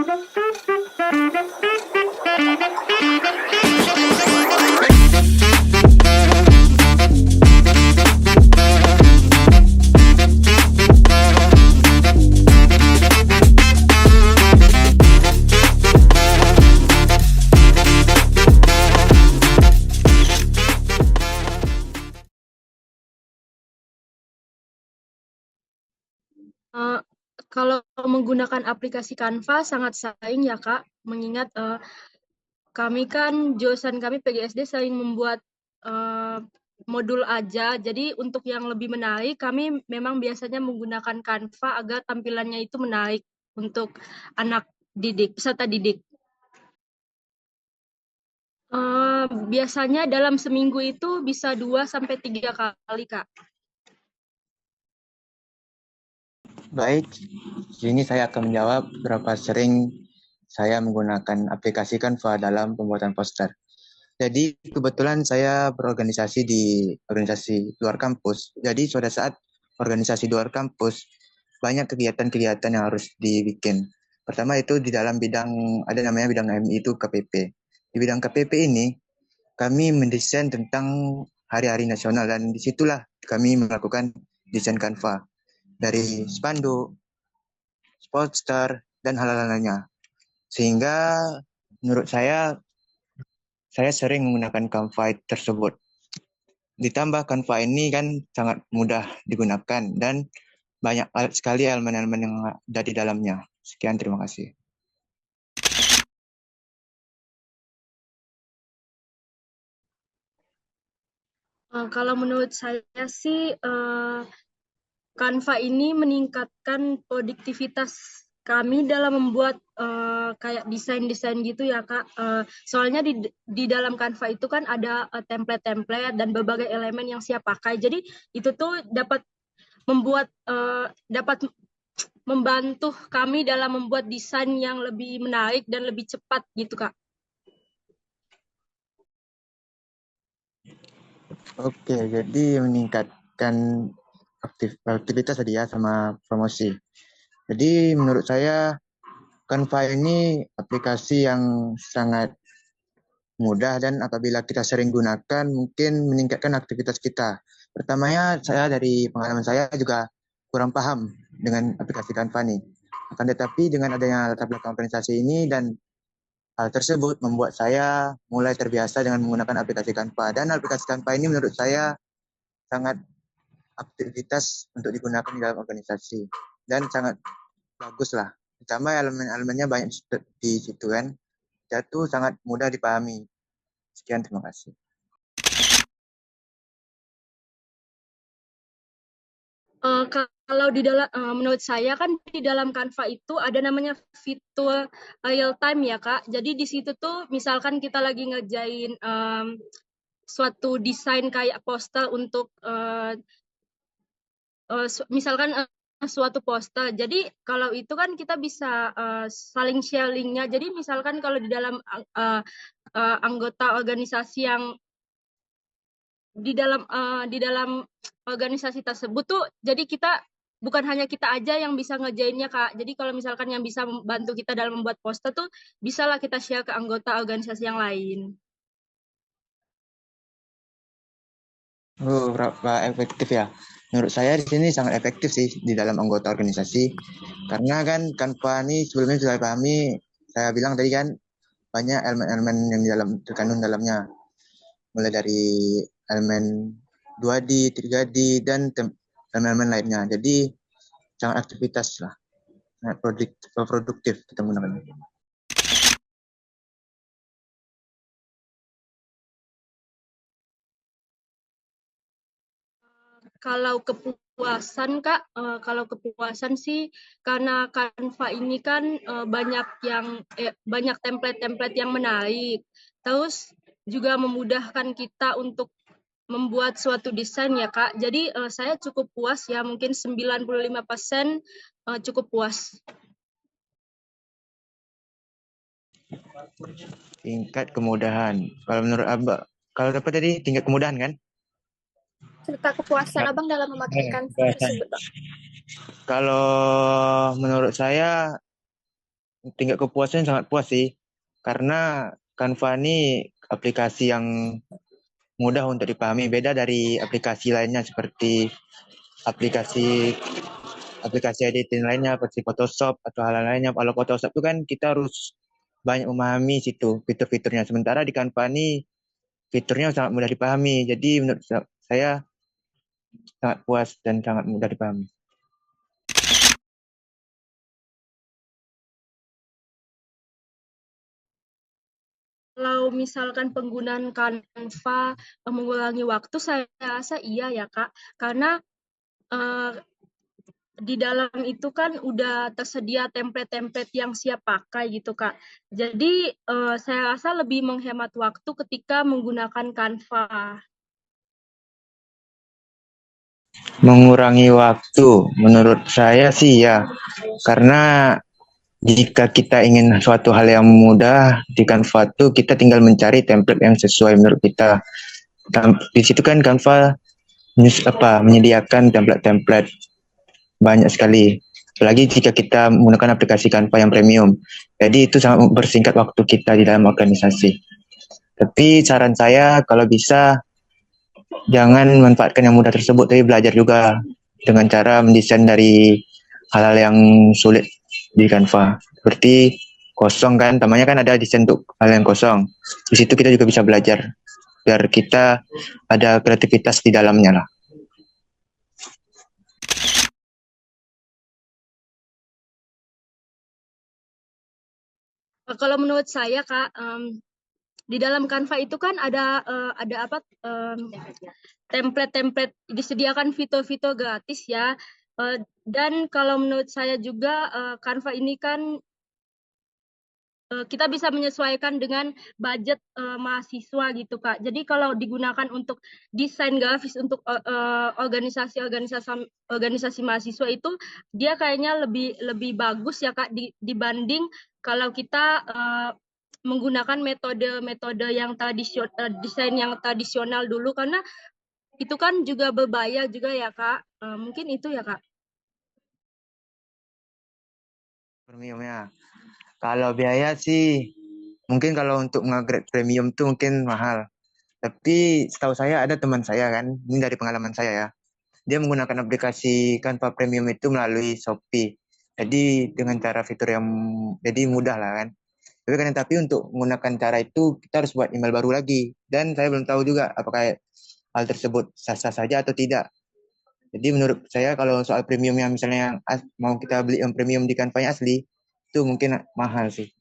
Eee, Kalau menggunakan aplikasi Canva sangat saing ya, Kak, mengingat, kami kan jurusan kami PGSD sering membuat, eee, modul aja. Jadi untuk yang lebih menarik, kami memang biasanya menggunakan Canva agar tampilannya itu menarik untuk anak didik, peserta didik. Biasanya dalam seminggu itu bisa 2 sampai 3 kali, Kak. Baik, sini saya akan menjawab berapa sering saya menggunakan aplikasi Canva dalam pembuatan poster. Jadi kebetulan saya berorganisasi di organisasi luar kampus. Jadi pada saat organisasi luar kampus, banyak kegiatan-kegiatan yang harus dibikin. Pertama itu di dalam bidang, ada namanya bidang MI itu KPP. Di bidang KPP ini, kami mendesain tentang hari-hari nasional dan disitulah kami melakukan desain Canva. Dari spanduk, poster, dan hal-hal lainnya. Sehingga menurut saya sering menggunakan Canva tersebut. Ditambah Canva ini kan sangat mudah digunakan dan banyak sekali elemen-elemen yang ada di dalamnya. Sekian, terima kasih. Kalau menurut saya sih, Canva ini meningkatkan produktivitas kami dalam membuat kayak desain-desain gitu ya, Kak. Soalnya di dalam Canva itu kan ada template-template dan berbagai elemen yang siap pakai. Jadi itu tuh dapat membantu kami dalam membuat desain yang lebih menarik dan lebih cepat gitu, Kak. Oke, jadi meningkatkan aktivitas tadi ya sama promosi. Jadi menurut saya Canva ini aplikasi yang sangat mudah dan apabila kita sering gunakan mungkin meningkatkan aktivitas kita. Pertamanya saya dari pengalaman saya juga kurang paham dengan aplikasi Canva ini. Akan tetapi dengan adanya latar belakang organisasi ini dan hal tersebut membuat saya mulai terbiasa dengan menggunakan aplikasi Canva. Dan aplikasi Canva ini menurut saya sangat aktivitas untuk digunakan di dalam organisasi dan sangat bagus lah. Ditambah elemen-elemennya banyak di situ kan. Itu sangat mudah dipahami. Sekian, terima kasih. Kalau di dalam menurut saya kan di dalam Canva itu ada namanya fitur real time ya, Kak. Jadi di situ tuh misalkan kita lagi ngerjain suatu desain kayak poster untuk misalkan suatu poster. Jadi kalau itu kan kita bisa saling share link-nya. Jadi misalkan kalau di dalam anggota organisasi yang di dalam organisasi tersebut tuh jadi kita bukan hanya kita aja yang bisa ngerjainnya, Kak. Jadi kalau misalkan yang bisa membantu kita dalam membuat poster tuh bisalah kita share ke anggota organisasi yang lain. Berapa efektif ya? Menurut saya di sini sangat efektif sih di dalam anggota organisasi. Karena kan Canva ini sebelumnya sudah pahami, saya bilang tadi kan banyak elemen-elemen yang di dalam terkandung dalamnya. Mulai dari elemen 2D, 3D, dan elemen-elemen lainnya. Jadi sangat aktivitas lah, sangat produktif kita menggunakannya. Kalau kepuasan, Kak, kalau kepuasan sih karena Canva ini kan banyak template-template yang menarik. Terus juga memudahkan kita untuk membuat suatu desain ya, Kak. Jadi saya cukup puas ya, mungkin 95% cukup puas. Tingkat kemudahan. Kalau menurut Abang, kalau dapat tadi tingkat kemudahan kan? Serta kepuasan Abang dalam memakai Canva tersebut, Bang. Kalau menurut saya tingkat kepuasan sangat puas sih. Karena Canva ini aplikasi yang mudah untuk dipahami. Beda dari aplikasi lainnya seperti aplikasi aplikasi editing lainnya seperti Photoshop atau hal lainnya. Kalau Photoshop itu kan kita harus banyak memahami situ fitur-fiturnya. Sementara di Canva ini fiturnya sangat mudah dipahami. Jadi menurut saya sangat puas dan sangat mudah dipahami. Kalau misalkan penggunaan Canva mengurangi waktu, saya rasa iya ya Kak, karena di dalam itu kan udah tersedia template-template yang siap pakai gitu Kak. Jadi saya rasa lebih menghemat waktu ketika menggunakan Canva. Mengurangi waktu, menurut saya sih ya, karena jika kita ingin suatu hal yang mudah di Canva itu kita tinggal mencari template yang sesuai menurut kita. Di situ kan Canva menyediakan template-template banyak sekali. Apalagi jika kita menggunakan aplikasi Canva yang premium. Jadi itu sangat bersingkat waktu kita di dalam organisasi. Tapi saran saya kalau bisa jangan manfaatkan yang mudah tersebut, tapi belajar juga dengan cara mendesain dari hal-hal yang sulit di Canva. Seperti kosong kan, namanya kan ada desain untuk hal yang kosong. Di situ kita juga bisa belajar, biar kita ada kreativitas di dalamnya lah. Kalau menurut saya Kak, di dalam Canva itu kan ada apa template-template, disediakan fitur-fitur gratis ya. Dan kalau menurut saya juga Canva ini kan kita bisa menyesuaikan dengan budget mahasiswa gitu Kak. Jadi kalau digunakan untuk desain grafis untuk organisasi mahasiswa itu dia kayaknya lebih bagus ya Kak dibanding kalau kita menggunakan metode yang desain yang tradisional dulu, karena itu kan juga berbayar juga ya Kak. Mungkin itu ya Kak. Premiumnya. Kalau biaya sih, mungkin kalau untuk nge-grade premium tuh mungkin mahal. Tapi setahu saya ada teman saya kan, ini dari pengalaman saya ya. Dia menggunakan aplikasi Canva Premium itu melalui Shopee. Jadi dengan cara fitur yang jadi mudah lah kan. Tapi untuk menggunakan cara itu kita harus buat email baru lagi. Dan saya belum tahu juga apakah hal tersebut sah-sah saja atau tidak. Jadi menurut saya kalau soal premium yang misalnya mau kita beli yang premium di Canva yang asli, itu mungkin mahal sih.